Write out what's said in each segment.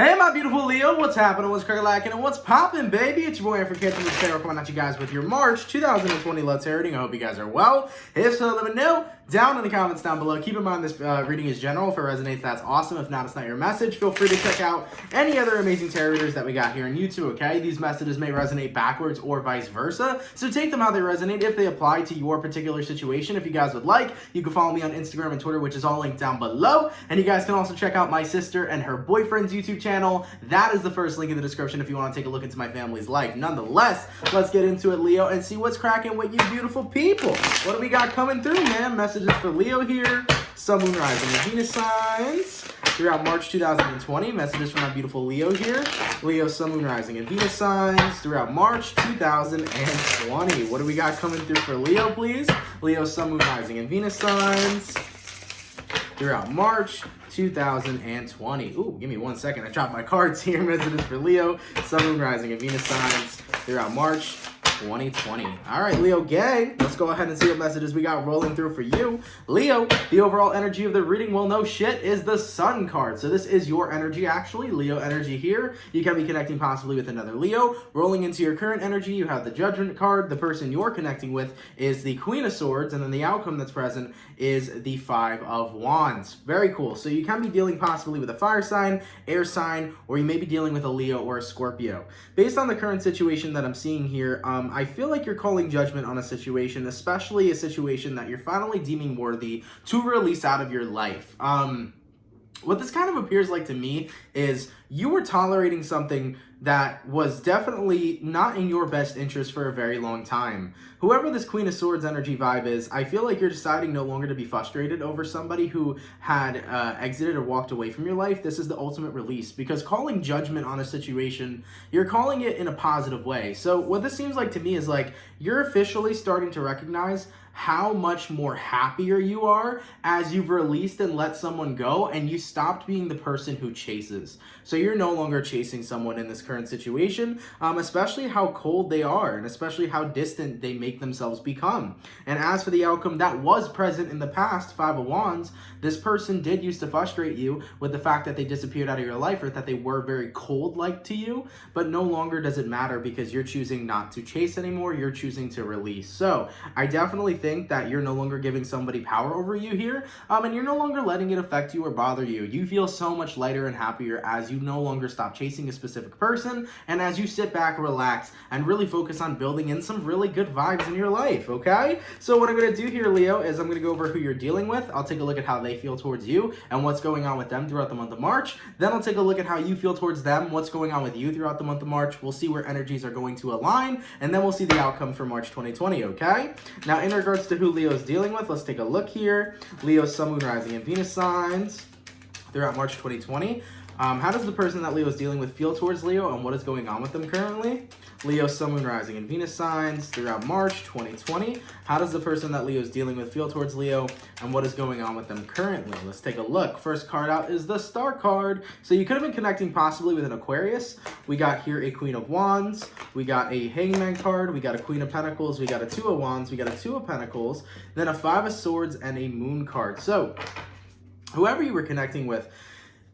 Hey, my beautiful Leo, what's happening, what's cracking, and what's poppin', baby? It's your boy here for CancerMoonsTarot coming at you guys with your March 2020 Let's Hear reading. I hope you guys are well. If so, let me know down in the comments down below. Keep in mind this reading is general. If it resonates, that's awesome. If not, it's not your message. Feel free to check out any other amazing tarot readers that we got here on YouTube, okay? These messages may resonate backwards or vice versa, so take them how they resonate if they apply to your particular situation. If you guys would like, you can follow me on Instagram and Twitter, which is all linked down below. And you guys can also check out my sister and her boyfriend's YouTube channel. That is the first link in the description if you want to take a look into my family's life. Nonetheless, let's get into it, Leo, and see what's cracking with you beautiful people. What do we got coming through, man? Messages for Leo here. Sun, Moon, Rising, and Venus signs throughout March 2020. Messages for my beautiful Leo here. Leo, Sun, Moon, Rising, and Venus signs throughout March 2020. What do we got coming through for Leo, please? Leo, Sun, Moon, Rising, and Venus signs throughout March 2020. Ooh, give me 1 second. I dropped my cards here. Messages for Leo, Sun, Moon, Rising, and Venus signs throughout March 2020. All right, Leo gang, let's go ahead and see what messages we got rolling through for you. Leo, the overall energy of the reading, well, no shit, is the Sun card. So this is your energy, actually. Leo energy here. You can be connecting possibly with another Leo. Rolling into your current energy, you have the Judgment card. The person you're connecting with is the Queen of Swords, and then the outcome that's present is the Five of Wands. Very cool. So you can be dealing possibly with a fire sign, air sign, or you may be dealing with a Leo or a Scorpio. Based on the current situation that I'm seeing here, I feel like you're calling judgment on a situation, especially a situation that you're finally deeming worthy to release out of your life. What this kind of appears like to me is you were tolerating something that was definitely not in your best interest for a very long time. Whoever this Queen of Swords energy vibe is, I feel like you're deciding no longer to be frustrated over somebody who had exited or walked away from your life. This is the ultimate release, because calling judgment on a situation, you're calling it in a positive way. So what this seems like to me is like you're officially starting to recognize how much more happier you are as you've released and let someone go and you stopped being the person who chases. So you're no longer chasing someone in this current situation, especially how cold they are and especially how distant they make themselves become. And as for the outcome that was present in the past, Five of Wands, this person did used to frustrate you with the fact that they disappeared out of your life or that they were very cold-like to you, but no longer does it matter because you're choosing not to chase anymore, you're choosing to release. So I definitely think that you're no longer giving somebody power over you here, and you're no longer letting it affect you or bother you. You feel so much lighter and happier as you no longer stop chasing a specific person, and as you sit back, relax, and really focus on building in some really good vibes in your life, okay? So what I'm going to do here, Leo, is I'm going to go over who you're dealing with. I'll take a look at how they feel towards you and what's going on with them throughout the month of March. Then I'll take a look at how you feel towards them, what's going on with you throughout the month of March. We'll see where energies are going to align, and then we'll see the outcome for March 2020, okay? Now, in regards to who Leo's dealing with, let's take a look here. Leo, Sun, Moon, Rising, and Venus signs throughout March 2020. How does the person that Leo is dealing with feel towards Leo, and what is going on with them currently? Leo, Sun, Moon, Rising, and Venus signs throughout March 2020. How does the person that Leo is dealing with feel towards Leo, and what is going on with them currently? Let's take a look. First card out is the Star card. So you could have been connecting possibly with an Aquarius. We got here a Queen of Wands. We got a Hangman card. We got a Queen of Pentacles. We got a Two of Wands. We got a Two of Pentacles. Then a Five of Swords and a Moon card. So whoever you were connecting with,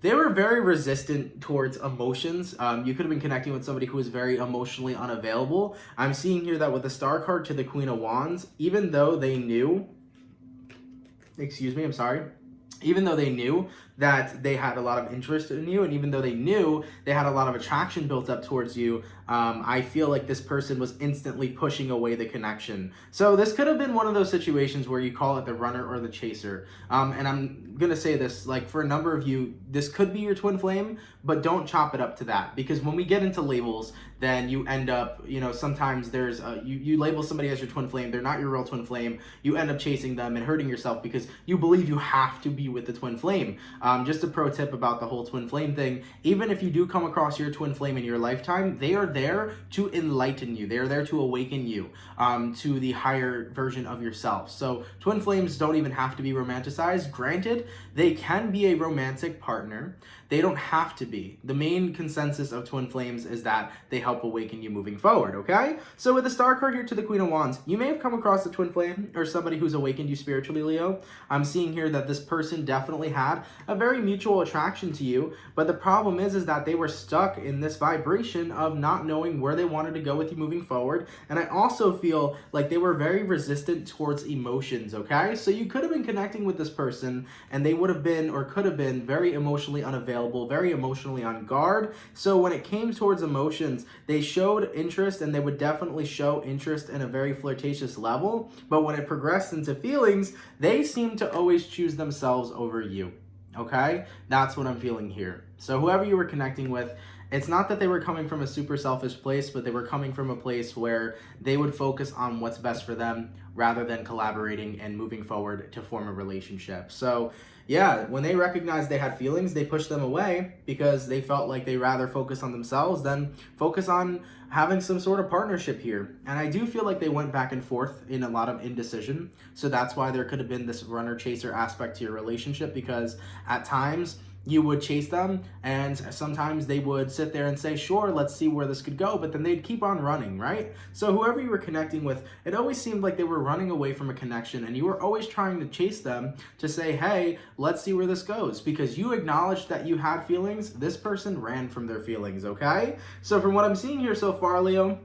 they were very resistant towards emotions. You could have been connecting with somebody who was very emotionally unavailable. I'm seeing here that with the Star card to the Queen of Wands, even though they knew, even though they knew that they had a lot of interest in you, and even though they knew they had a lot of attraction built up towards you, I feel like this person was instantly pushing away the connection. So this could have been one of those situations where you call it the runner or the chaser. And I'm gonna say this, like for a number of you, this could be your twin flame, but don't chop it up to that, because when we get into labels, then you end up, you know, sometimes there's you label somebody as your twin flame, they're not your real twin flame, you end up chasing them and hurting yourself because you believe you have to be with the twin flame. Just a pro tip about the whole twin flame thing, even if you do come across your twin flame in your lifetime, they are there to enlighten you. They are there to awaken you to the higher version of yourself. So twin flames don't even have to be romanticized. Granted, they can be a romantic partner. They don't have to be. The main consensus of twin flames is that they help awaken you moving forward, okay? So with the Star card here to the Queen of Wands, you may have come across a twin flame or somebody who's awakened you spiritually, Leo. I'm seeing here that this person definitely had a very mutual attraction to you, but the problem is that they were stuck in this vibration of not knowing where they wanted to go with you moving forward. And I also feel like they were very resistant towards emotions, okay? So you could have been connecting with this person and they would have been or could have been very emotionally unavailable, very emotionally on guard. So when it came towards emotions, they showed interest, and they would definitely show interest in a very flirtatious level. But when it progressed into feelings, they seem to always choose themselves over you. Okay? That's what I'm feeling here. So whoever you were connecting with, it's not that they were coming from a super selfish place, but they were coming from a place where they would focus on what's best for them rather than collaborating and moving forward to form a relationship. So yeah, when they recognized they had feelings, they pushed them away because they felt like they rather focus on themselves than focus on having some sort of partnership here. And I do feel like they went back and forth in a lot of indecision. So that's why there could have been this runner-chaser aspect to your relationship, because at times you would chase them and sometimes they would sit there and say, sure, let's see where this could go, but then they'd keep on running, right? So whoever you were connecting with, it always seemed like they were running away from a connection, and you were always trying to chase them to say, hey, let's see where this goes, because you acknowledged that you had feelings. This person ran from their feelings, okay? So from what I'm seeing here so far, Leo,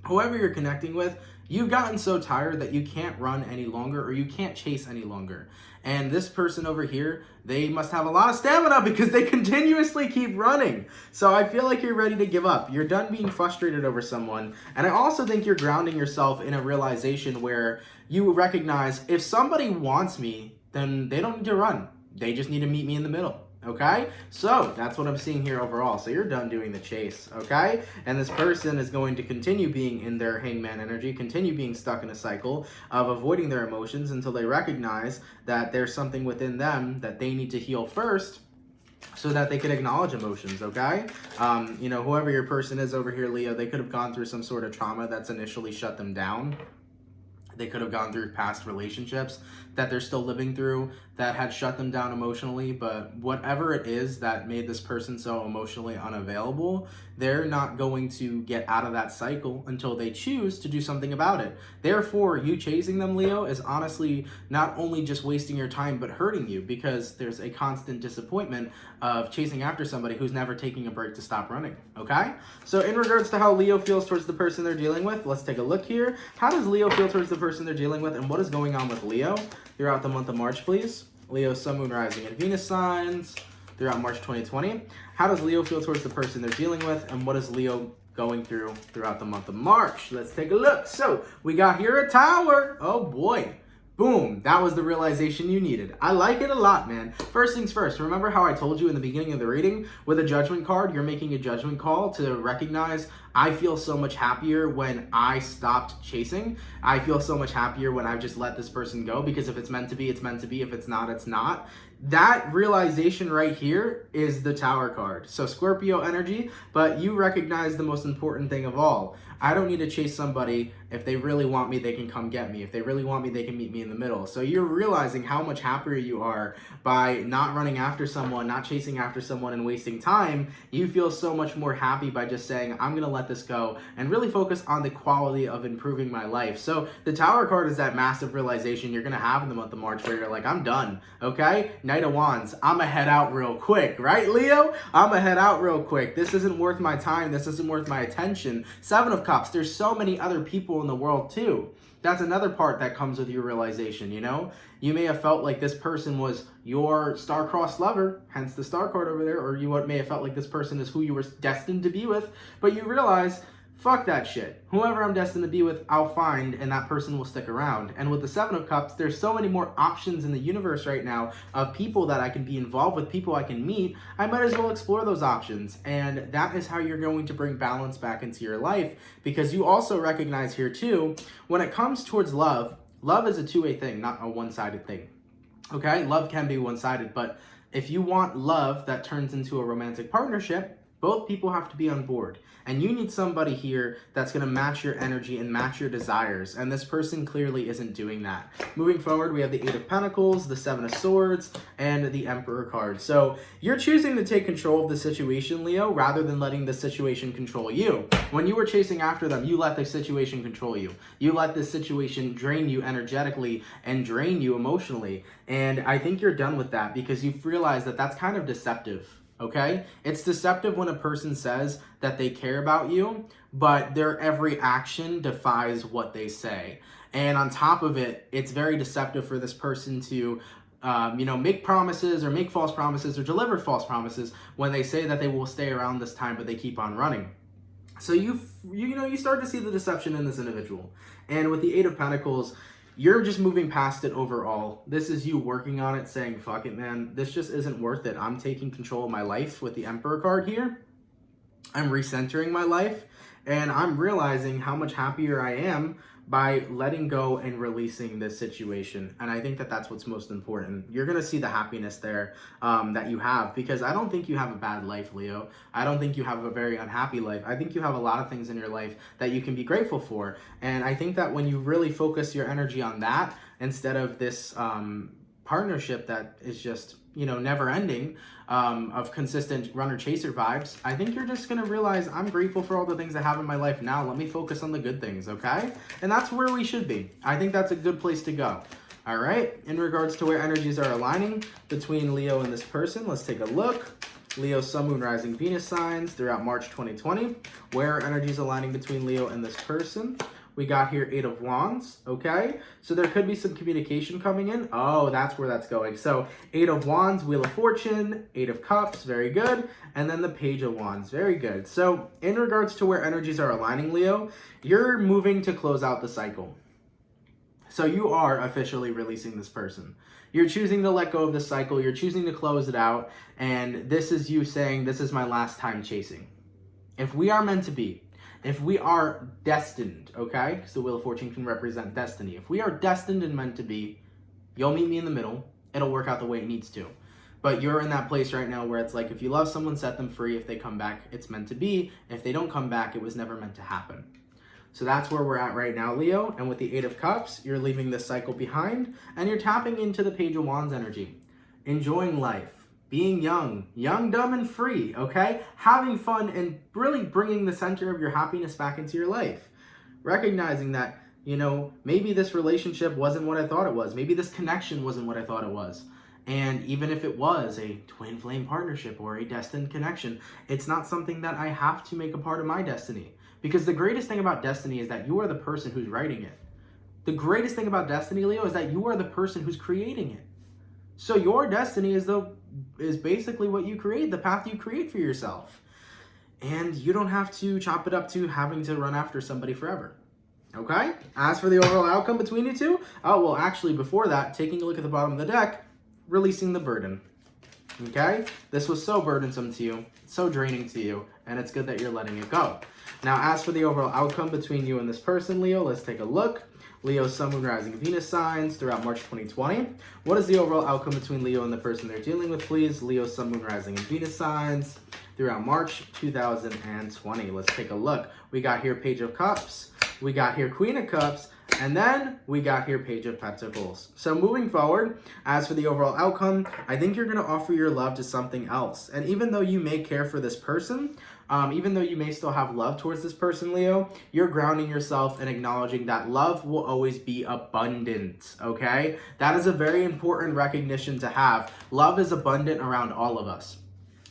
whoever you're connecting with, you've gotten so tired that you can't run any longer, or you can't chase any longer. And this person over here, they must have a lot of stamina because they continuously keep running. So I feel like you're ready to give up. You're done being frustrated over someone. And I also think you're grounding yourself in a realization where you recognize, if somebody wants me, then they don't need to run. They just need to meet me in the middle. Okay, so that's what I'm seeing here overall. So you're done doing the chase, okay? And this person is going to continue being in their hangman energy, continue being stuck in a cycle of avoiding their emotions until they recognize that there's something within them that they need to heal first, so that they can acknowledge emotions, okay? You know, whoever your person is over here, Leo, they could have gone through some sort of trauma that's initially shut them down. They could have gone through past relationships that they're still living through that had shut them down emotionally, but whatever it is that made this person so emotionally unavailable, they're not going to get out of that cycle until they choose to do something about it. Therefore, you chasing them, Leo, is honestly not only just wasting your time, but hurting you, because there's a constant disappointment of chasing after somebody who's never taking a break to stop running, okay? So in regards to how Leo feels towards the person they're dealing with, let's take a look here. How does Leo feel towards the person they're dealing with, and what is going on with Leo throughout the month of March, please? Leo, Sun, Moon, Rising, and Venus signs throughout March 2020. How does Leo feel towards the person they're dealing with, and what is Leo going throughout the month of March? Let's take a look. So we got here a Tower. Oh boy. Boom, that was the realization you needed. I like it a lot, man. First things first, remember how I told you in the beginning of the reading, with a judgment card, you're making a judgment call to recognize, I feel so much happier when I stopped chasing. I feel so much happier when I've just let this person go, because if it's meant to be, it's meant to be. If it's not, it's not. That realization right here is the Tower card. So Scorpio energy, but you recognize the most important thing of all. I don't need to chase somebody. If they really want me, they can come get me. If they really want me, they can meet me in the middle. So you're realizing how much happier you are by not running after someone, not chasing after someone and wasting time. You feel so much more happy by just saying, I'm going to let this go and really focus on the quality of improving my life. So the Tower card is that massive realization you're going to have in the month of March where you're like, I'm done, okay? Knight of Wands, I'm going to head out real quick, right, Leo? I'm going to head out real quick. This isn't worth my time. This isn't worth my attention. Seven of Cups, there's so many other people in the world too. That's another part that comes with your realization, you know? You may have felt like this person was your star-crossed lover, hence the star card over there, or you may have felt like this person is who you were destined to be with, but you realize, fuck that shit. Whoever I'm destined to be with, I'll find, and that person will stick around. And with the Seven of Cups, there's so many more options in the universe right now of people that I can be involved with, people I can meet. I might as well explore those options. And that is how you're going to bring balance back into your life, because you also recognize here too, when it comes towards love, love is a two-way thing, not a one-sided thing. Okay? Love can be one-sided, but if you want love that turns into a romantic partnership, Both people have to be on board. And you need somebody here that's going to match your energy and match your desires. And this person clearly isn't doing that. Moving forward, we have the Eight of Pentacles, the Seven of Swords, and the Emperor card. So you're choosing to take control of the situation, Leo, rather than letting the situation control you. When you were chasing after them, you let the situation control you. You let the situation drain you energetically and drain you emotionally. And I think you're done with that because you've realized that that's kind of deceptive. Okay? It's deceptive when a person says that they care about you, but their every action defies what they say. And on top of it, it's very deceptive for this person to make promises or make false promises or deliver false promises when they say that they will stay around this time, but they keep on running. So you start to see the deception in this individual. And with the Eight of Pentacles, you're just moving past it overall. This is you working on it, saying, fuck it, man. This just isn't worth it. I'm taking control of my life with the Emperor card here. I'm recentering my life. And I'm realizing how much happier I am by letting go and releasing this situation. And I think that that's what's most important. You're going to see the happiness there that you have, because I don't think you have a bad life, Leo. I don't think you have a very unhappy life. I think you have a lot of things in your life that you can be grateful for. And I think that when you really focus your energy on that, instead of this partnership that is just, never ending, of consistent runner-chaser vibes, I think you're just going to realize, I'm grateful for all the things I have in my life now. Let me focus on the good things, okay? And that's where we should be. I think that's a good place to go. All right? In regards to where energies are aligning between Leo and this person, let's take a look. Leo, Sun, Moon, Rising, Venus signs throughout March 2020. Where are energies aligning between Leo and this person? We got here Eight of Wands, okay? So there could be some communication coming in. Oh, that's where that's going. So Eight of Wands, Wheel of Fortune, Eight of Cups, very good. And then the Page of Wands, very good. So in regards to where energies are aligning, Leo, you're moving to close out the cycle. So you are officially releasing this person. You're choosing to let go of the cycle. You're choosing to close it out. And this is you saying, this is my last time chasing. If we are meant to be, if we are destined, okay? Because the Wheel of Fortune can represent destiny. If we are destined and meant to be, you'll meet me in the middle. It'll work out the way it needs to. But you're in that place right now where it's like, if you love someone, set them free. If they come back, it's meant to be. If they don't come back, it was never meant to happen. So that's where we're at right now, Leo. And with the Eight of Cups, you're leaving this cycle behind. And you're tapping into the Page of Wands energy. Enjoying life. Being young, dumb, and free, okay? Having fun and really bringing the center of your happiness back into your life. Recognizing that, maybe this relationship wasn't what I thought it was. Maybe this connection wasn't what I thought it was. And even if it was a twin flame partnership or a destined connection, it's not something that I have to make a part of my destiny. Because the greatest thing about destiny is that you are the person who's writing it. The greatest thing about destiny, Leo, is that you are the person who's creating it. So your destiny is basically what you create, the path you create for yourself. And you don't have to chop it up to having to run after somebody forever. Okay? As for the overall outcome between you two, actually before that, taking a look at the bottom of the deck, releasing the burden. Okay? This was so burdensome to you, so draining to you, and it's good that you're letting it go. Now, as for the overall outcome between you and this person, Leo, let's take a look. Leo, Sun, Moon, Rising, Venus signs throughout March 2020. What is the overall outcome between Leo and the person they're dealing with, please? Leo, Sun, Moon, Rising, and Venus signs throughout March 2020. Let's take a look. We got here Page of Cups. We got here Queen of Cups. And then we got here Page of Pentacles. So moving forward, as for the overall outcome, I think you're going to offer your love to something else. And even though you may care for this person, even though you may still have love towards this person, Leo, you're grounding yourself and acknowledging that love will always be abundant, okay? That is a very important recognition to have. Love is abundant around all of us.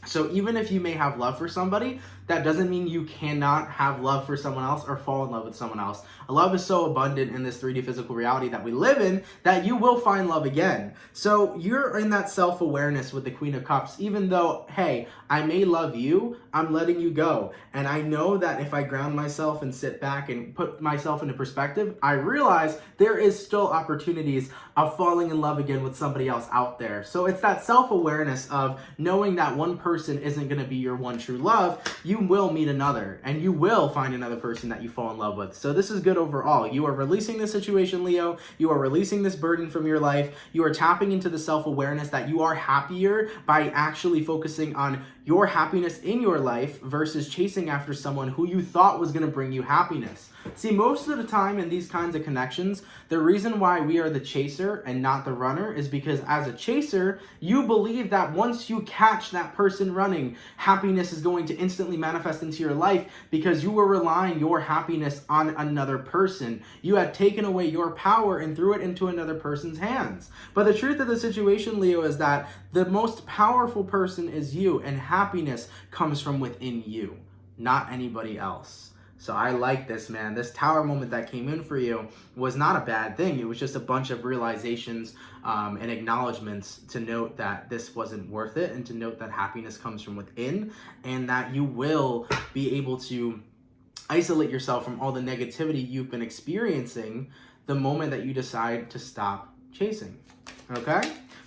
So even if you may have love for somebody, that doesn't mean you cannot have love for someone else or fall in love with someone else. Love is so abundant in this 3D physical reality that we live in that you will find love again. So you're in that self-awareness with the Queen of Cups, even though, hey, I may love you, I'm letting you go. And I know that if I ground myself and sit back and put myself into perspective, I realize there is still opportunities of falling in love again with somebody else out there. So it's that self-awareness of knowing that one person person isn't going to be your one true love, you will meet another, and you will find another person that you fall in love with. So this is good overall. You are releasing this situation, Leo. You are releasing this burden from your life. You are tapping into the self-awareness that you are happier by actually focusing on your happiness in your life versus chasing after someone who you thought was going to bring you happiness. See, most of the time in these kinds of connections, the reason why we are the chaser and not the runner is because as a chaser, you believe that once you catch that person running, happiness is going to instantly manifest into your life because you were relying your happiness on another person. You had taken away your power and threw it into another person's hands. But the truth of the situation, Leo, is that the most powerful person is you, and happiness comes from within you, not anybody else. So I like this, man. This tower moment that came in for you was not a bad thing. It was just a bunch of realizations and acknowledgments to note that this wasn't worth it, and to note that happiness comes from within, and that you will be able to isolate yourself from all the negativity you've been experiencing the moment that you decide to stop chasing. Okay?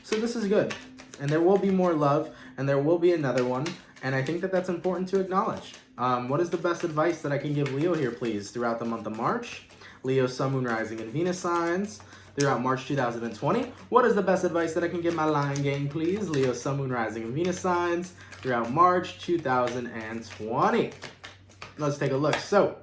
So this is good. And there will be more love, and there will be another one. And I think that that's important to acknowledge. What is the best advice that I can give Leo here, please, throughout the month of March? Leo, Sun, Moon, Rising, and Venus signs throughout March 2020. What is the best advice that I can give my Lion Gang, please? Leo, Sun, Moon, Rising, and Venus signs throughout March 2020. Let's take a look. So,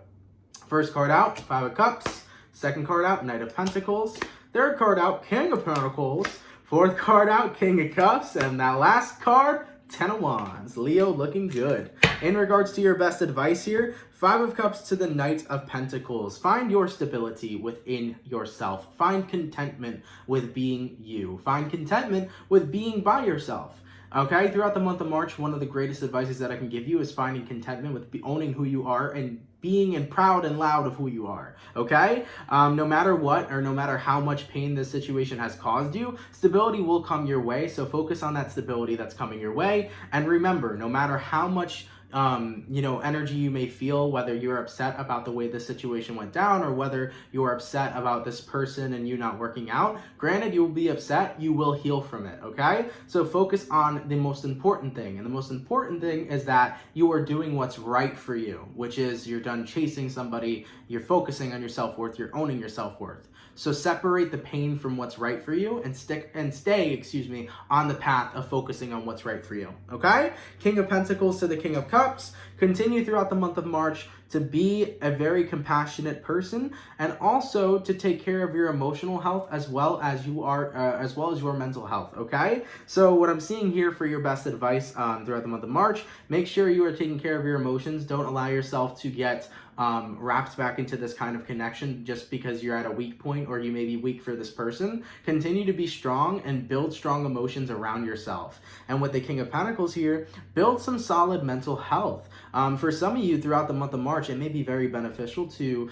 first card out, Five of Cups. Second card out, Knight of Pentacles. Third card out, King of Pentacles. Fourth card out, King of Cups. And that last card, Ten of Wands. Leo, looking good. In regards to your best advice here, Five of Cups to the Knight of Pentacles. Find your stability within yourself. Find contentment with being you. Find contentment with being by yourself. Okay, throughout the month of March, one of the greatest advices that I can give you is finding contentment with owning who you are and being and proud and loud of who you are, okay? No matter what, or no matter how much pain this situation has caused you, stability will come your way, so focus on that stability that's coming your way. And remember, no matter how much energy you may feel, whether you're upset about the way this situation went down or whether you're upset about this person and you not working out, granted, you will be upset, you will heal from it, okay? So focus on the most important thing. And the most important thing is that you are doing what's right for you, which is you're done chasing somebody, you're focusing on your self-worth, you're owning your self-worth. So separate the pain from what's right for you and stay on the path of focusing on what's right for you, okay? King of Pentacles to the King of Cups. Continue throughout the month of March to be a very compassionate person, and also to take care of your emotional health as well as your mental health, okay? So what I'm seeing here for your best advice throughout the month of March, make sure you are taking care of your emotions. Don't allow yourself to get wrapped back into this kind of connection just because you're at a weak point or you may be weak for this person. Continue to be strong and build strong emotions around yourself. And with the King of Pentacles here, build some solid mental health. For some of you throughout the month of March, it may be very beneficial to,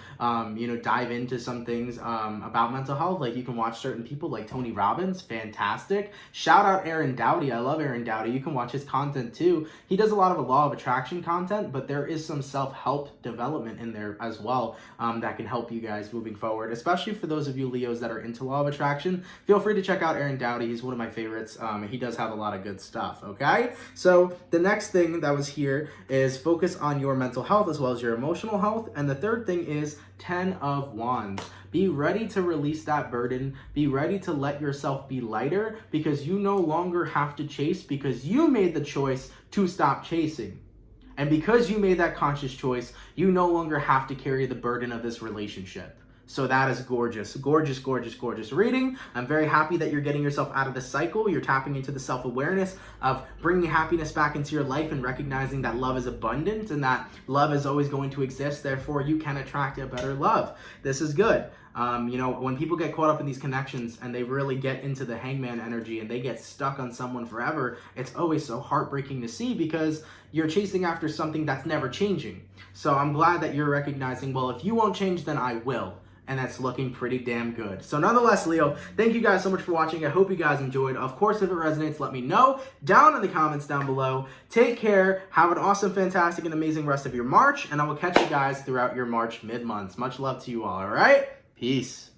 dive into some things about mental health. Like you can watch certain people like Tony Robbins, fantastic. Shout out Aaron Doughty. I love Aaron Doughty. You can watch his content too. He does a lot of the law of attraction content, but there is some self-help development in there as well that can help you guys moving forward, especially for those of you Leos that are into law of attraction. Feel free to check out Aaron Doughty. He's one of my favorites. He does have a lot of good stuff, okay? So the next thing that was here is focus on your mental health as well as your emotional health. And the third thing is 10 of Wands. Be ready to release that burden. Be ready to let yourself be lighter because you no longer have to chase because you made the choice to stop chasing. And because you made that conscious choice, you no longer have to carry the burden of this relationship. So that is gorgeous, gorgeous, gorgeous, gorgeous reading. I'm very happy that you're getting yourself out of the cycle. You're tapping into the self-awareness of bringing happiness back into your life and recognizing that love is abundant and that love is always going to exist. Therefore, you can attract a better love. This is good. When people get caught up in these connections and they really get into the hangman energy and they get stuck on someone forever, it's always so heartbreaking to see because you're chasing after something that's never changing. So I'm glad that you're recognizing, well, if you won't change, then I will. And that's looking pretty damn good. So nonetheless, Leo, thank you guys so much for watching. I hope you guys enjoyed. Of course, if it resonates, let me know down in the comments down below. Take care. Have an awesome, fantastic, and amazing rest of your March. And I will catch you guys throughout your March mid-months. Much love to you all, all right? Peace.